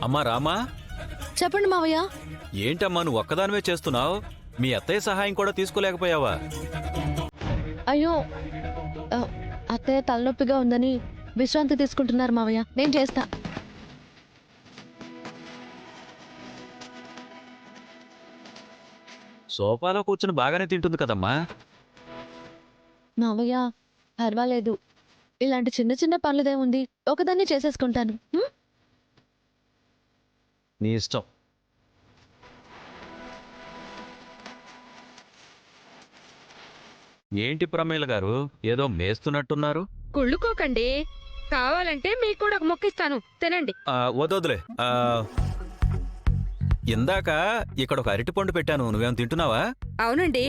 అమ్మా రామా, చెప్పండి మావయ్య. ఏంటమ్మా నువ్వు ఒక్కదానివే చేస్తున్నావు? మీ అత్తయ్య సహాయం కూడా తీసుకోలేకపోయావా? అయ్యో, అత్తయ్య తలనొప్పిగా ఉందని విశ్రాంతి తీసుకుంటున్నారు మావయ్య. నేను చేస్తా. సోఫాలో కూర్చుని బాగానే తింటుంది కదమ్మా. మావయ్య పర్వాలేదు, ఇలాంటి చిన్న చిన్న పనులదేముంది, ఒకదాన్ని చేసేసుకుంటాను. నీ ఇష్టం. ఏంటి ప్రమేల గారు, ఏదో మేస్తున్నట్టున్నారు? కుళ్ళుకోకండి, కావాలంటే మీకు కూడా ఒక మొక్కిస్తాను, తినండి. వదొద్దులే. ఇందాక ఇక్కడ ఒక అరటిపండు పెట్టాను, నువ్వేం తింటున్నావా? అవునండి,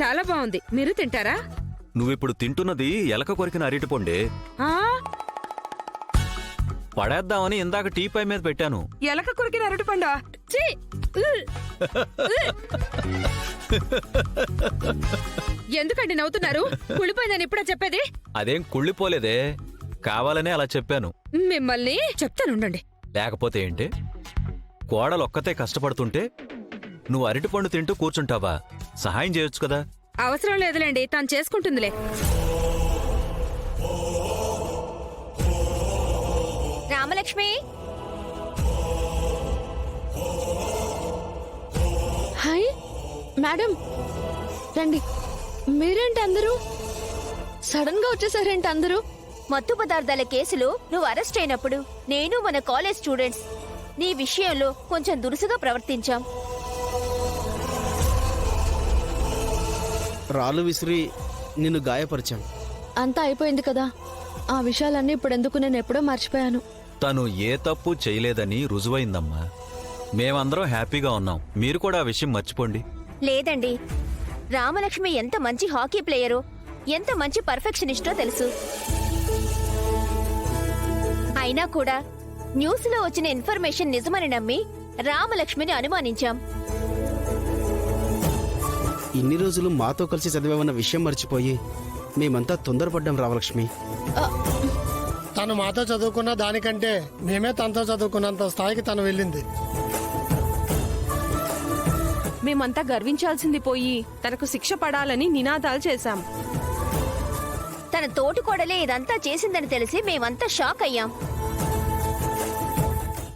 చాలా బాగుంది. మీరు తింటారా? నువ్విప్పుడు తింటున్నది ఎలక కొరికిన అరటిపండే. ఆ పడేద్దామని ఇందాక టీ పై మీద పెట్టాను. ఎలక కొరికిన అరటిపండా? ఛీ! ఎందుకండి నవ్వుతున్నారు? కుళ్ళిపోయిందని ఇప్పుడే చెప్పేది? అదేం కుళ్ళిపోలేదే, కావాలనే అలా చెప్పాను. మిమ్మల్ని చెప్తానుండండి. లేకపోతే ఏంటి, కోడలొక్కతే కష్టపడుతుంటే నువ్వు అరటిపండు తింటూ కూర్చుంటావా? సహాయం చేయొచ్చు కదా. అవసరం లేదులేండి, తను చేసుకుంటుందిలే. రామలక్ష్మి, హాయ్ మేడం, రండి. మీరేంటి అందరూ సడన్ గా వచ్చేసారేంటి అందరూ? మత్తు పదార్థాల కేసులో నువ్వు అరెస్ట్ అయినప్పుడు నేను మన కాలేజ్ స్టూడెంట్స్ నీ విషయంలో కొంచెం దురుసుగా ప్రవర్తించాం. రాళ్ళు విసిరి నిన్ను గాయపరిచాం. అంతా అయిపోయింది కదా, ఆ విషయాలన్నీ ఇప్పుడెందుకు, నేను ఎప్పుడో మర్చిపోయాను. తను ఏ తప్పు చేయలేదని రుజువైందమ్మా. మేమందరం హ్యాపీగా ఉన్నాం, మీరు కూడా ఆ విషయం మర్చిపోండి. లేదండి, రామలక్ష్మి ఎంత మంచి హాకీ ప్లేయరో, ఎంత మంచి పర్ఫెక్షనిస్టో తెలుసు. అయినా కూడా న్యూస్లో వచ్చిన ఇన్ఫర్మేషన్ నిజమని నమ్మి రామలక్ష్మిని అనుమానించాం. ఇన్ని రోజులు మాతో కలిసి చదివామన్న విషయం మర్చిపోయి మేమంతా తొందరపడ్డాం రామలక్ష్మి. తను మాతో చదువుకున్న దానికంటే మేమే తనతో చదువుకున్నంత స్థాయికి తను వెళ్ళింది. మేమంతా గర్వించాల్సింది పోయి తనకు శిక్ష పడాలని నినాదాలు చేశాం. తన తోటి కోడలే ఇదంతా చేసిందని తెలిసి మేమంతా షాక్ అయ్యాం.